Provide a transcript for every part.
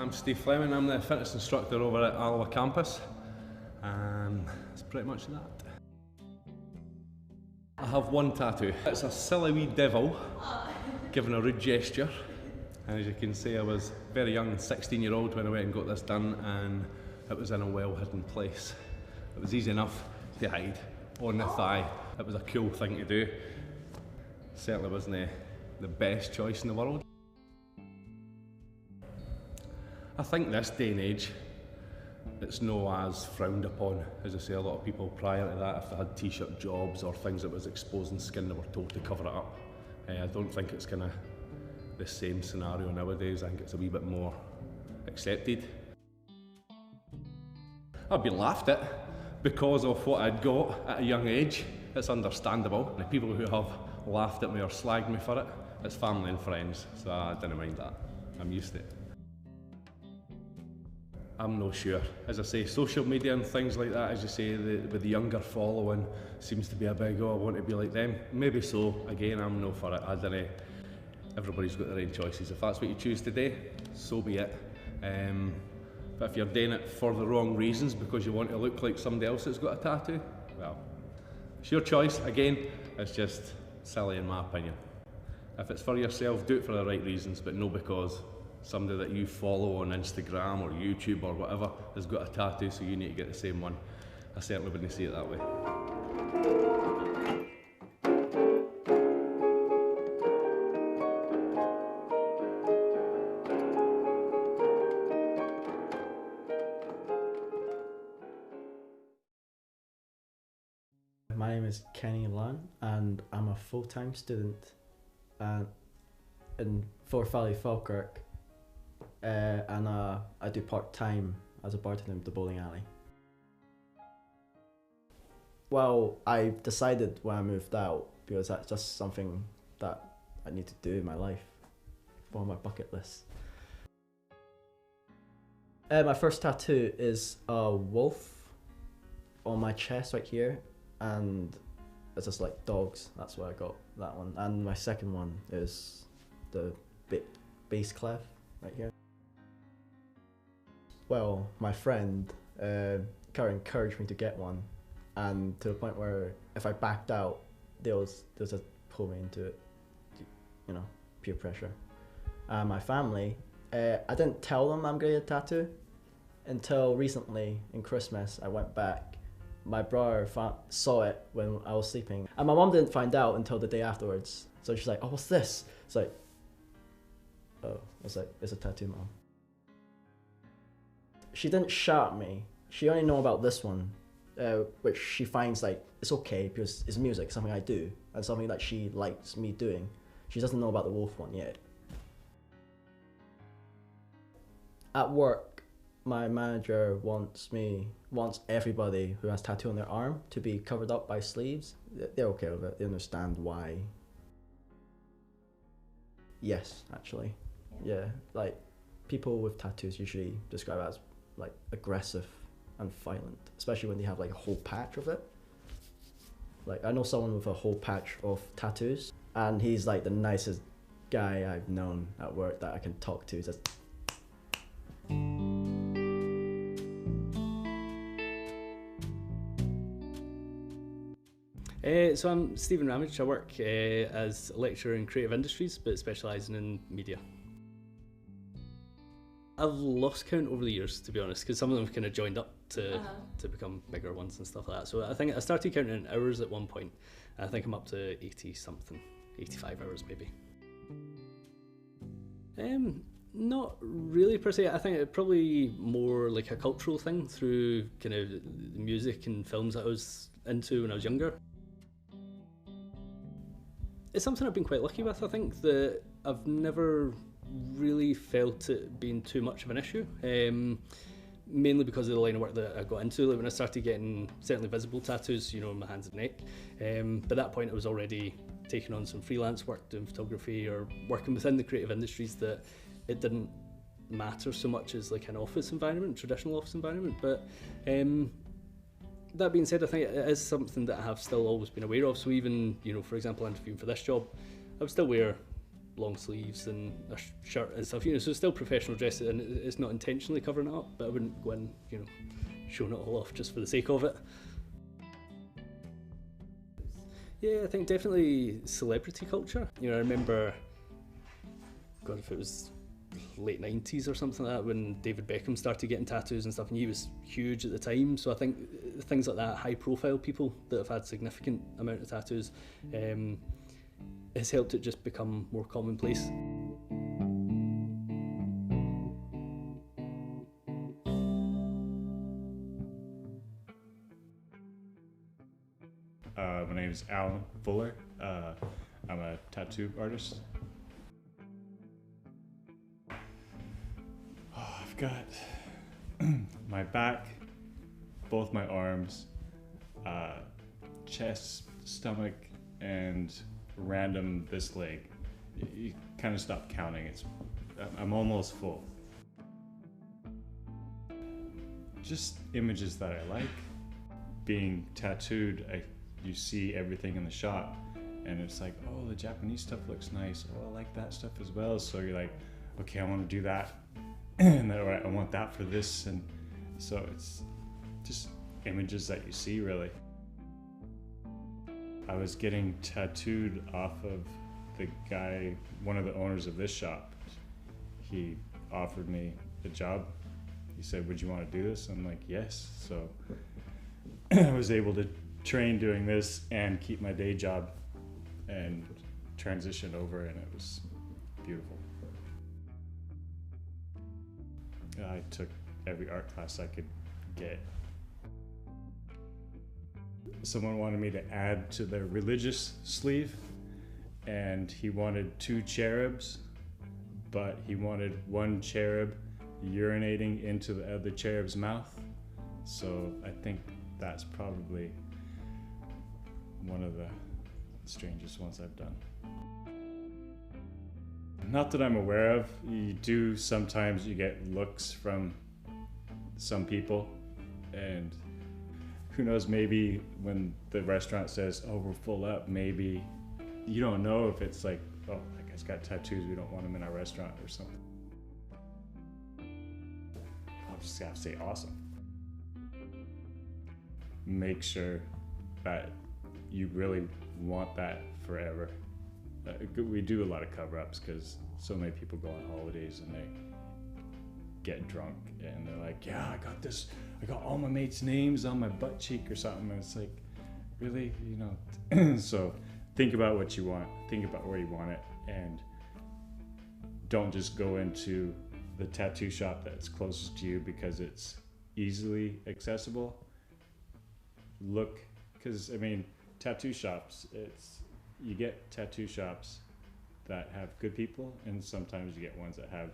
I'm Steve Fleming, I'm the fitness instructor over at Alva campus. That's pretty much that. I have one tattoo. It's a silly wee devil giving a rude gesture. And as you can see, I was very young, 16-year-old when I went and got this done, and it was in a well-hidden place. It was easy enough to hide on the thigh. It was a cool thing to do. Certainly wasn't the best choice in the world. I think this day and age, it's no as frowned upon. As I say, a lot of people prior to that, if they had t-shirt jobs or things that was exposing skin, they were told to cover it up. I don't think it's kind of the same scenario nowadays. I think it's a wee bit more accepted. I've been laughed at because of what I'd got at a young age. It's understandable. The people who have laughed at me or slagged me for it, it's family and friends, so I didn't mind that. I'm used to it. I'm not sure. As I say, social media and things like that, as you say, with the younger following, seems to be a big, oh, I want to be like them. Maybe so. Again, I'm no for it. I don't know. Everybody's got their own choices. If that's what you choose to do, so be it. But if you're doing it for the wrong reasons, because you want to look like somebody else that's got a tattoo, well, it's your choice. Again, it's just silly in my opinion. If it's for yourself, do it for the right reasons, but no because somebody that you follow on Instagram or YouTube or whatever has got a tattoo, so you need to get the same one. I certainly wouldn't see it that way. My name is Kenny Lan, and I'm a full-time student in Forth Valley, Falkirk, and I do part-time as a bartender at the bowling alley. Well, I decided when I moved out, because that's just something that I need to do in my life, on my bucket list. My first tattoo is a wolf on my chest right here, and it's just like dogs. That's where I got that one. And my second one is the bass clef right here. Well, my friend kind of encouraged me to get one, and to the point where if I backed out, they'll just pull me into it, you know, peer pressure. My family, I didn't tell them I'm getting a tattoo until recently in Christmas. I went back. My brother saw it when I was sleeping, and my mom didn't find out until the day afterwards. So she's like, "Oh, what's this?" It's like, "Oh," I was like, "It's a tattoo, Mom." She didn't shout at me. She only know about this one, which she finds like it's okay because it's music, something I do, and something that she likes me doing. She doesn't know about the wolf one yet. At work, my manager wants everybody who has tattoo on their arm to be covered up by sleeves. They're okay with it. They understand why. Yes, actually. Yeah, like people with tattoos usually describe it as like aggressive and violent, especially when they have like a whole patch of it. Like I know someone with a whole patch of tattoos, and he's like the nicest guy I've known at work that I can talk to. He's just So I'm Stephen Ramage. I work as a lecturer in creative industries, but specialising in media. I've lost count over the years, to be honest, because some of them have kind of joined up to become bigger ones and stuff like that. So I think I started counting in hours at one point. I think I'm up to 80 something, 85 hours maybe. Not really per se. I think it's probably more like a cultural thing through kind of the music and films that I was into when I was younger. It's something I've been quite lucky with. I think that I've never really felt it being too much of an issue, mainly because of the line of work that I got into. Like when I started getting certainly visible tattoos, you know, on my hands and neck, by that point I was already taking on some freelance work, doing photography or working within the creative industries, that it didn't matter so much as like an office environment, traditional office environment. But that being said, I think it is something that I have still always been aware of. So even, you know, for example, interviewing for this job, I would still wear long sleeves and a shirt and stuff, so it's still professional dress, and it's not intentionally covering it up, but I wouldn't go in, showing it all off just for the sake of it. Yeah, I think definitely celebrity culture. I remember, God, if it was late 90s or something like that, when David Beckham started getting tattoos and stuff, and he was huge at the time. So I think things like that, high profile people that have had significant amount of tattoos, has helped it just become more commonplace. My name is Alan Fuller. I'm a tattoo artist. I've got my back, both my arms, chest, stomach, and random this leg. You kind of stop counting. I'm almost full. Just images that I like. Being tattooed, you see everything in the shop, and it's like, oh, the Japanese stuff looks nice. Oh, I like that stuff as well. So you're like, okay, I want to do that, and then I want that for this, and so it's just images that you see, really. I was getting tattooed off of the guy, one of the owners of this shop. He offered me a job. He said, would you want to do this? I'm like, yes. So I was able to train doing this and keep my day job and transition over, and it was beautiful. I took every art class I could get. Someone wanted me to add to the religious sleeve, and he wanted 2 cherubs, but he wanted one cherub urinating into the other cherub's mouth. So I think that's probably one of the strangest ones I've done. Not that I'm aware of. You do sometimes, you get looks from some people, and who knows, maybe when the restaurant says, oh, we're full up, maybe you don't know if it's like, oh, that guy's got tattoos, we don't want him in our restaurant or something. I'll just have to say awesome. Make sure that you really want that forever. We do a lot of cover-ups because so many people go on holidays and they get drunk and they're like, yeah, I got this, I got all my mates' names on my butt cheek or something, and it's like, really, so think about what you want, think about where you want it, and don't just go into the tattoo shop that's closest to you because it's easily accessible. Look, because tattoo shops, you get tattoo shops that have good people, and sometimes you get ones that have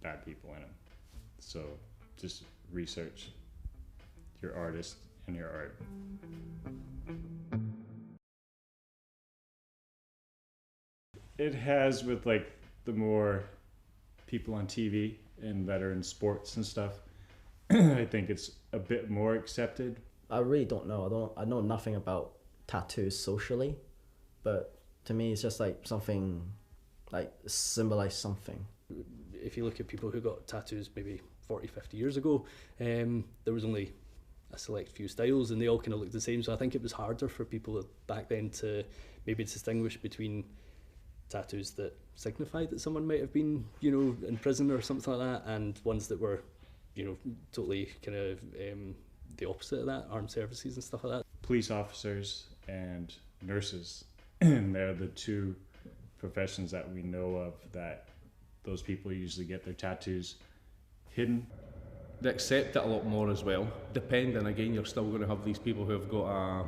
bad people in them. So just research your artist and your art. It has, with like the more people on TV and that are in sports and stuff, I think it's a bit more accepted. I really don't know. I know nothing about tattoos socially, but to me it's just like something, like symbolize something. If you look at people who got tattoos maybe 40, 50 years ago, there was only a select few styles and they all kind of looked the same. So I think it was harder for people back then to maybe distinguish between tattoos that signified that someone might have been, in prison or something like that, and ones that were, totally kind of the opposite of that, armed services and stuff like that. Police officers and nurses, and they're the 2 professions that we know of that those people usually get their tattoos hidden. They accept it a lot more as well. Depending, again, you're still going to have these people who have got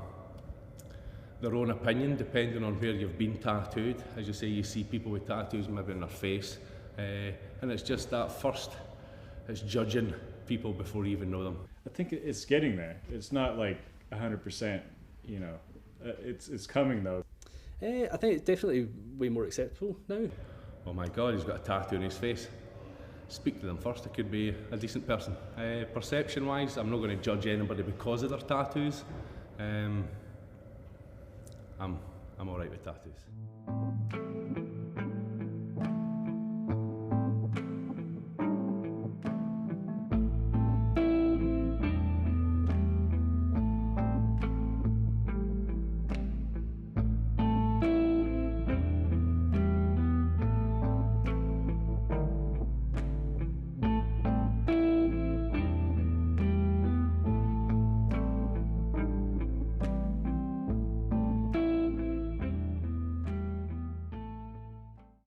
their own opinion, depending on where you've been tattooed. As you say, you see people with tattoos maybe on their face, and it's just that first, it's judging people before you even know them. I think it's getting there. It's not like 100%, it's coming though. I think it's definitely way more acceptable now. Oh my God, he's got a tattoo on his face. Speak to them first, it could be a decent person. Perception-wise, I'm not going to judge anybody because of their tattoos. I'm alright with tattoos.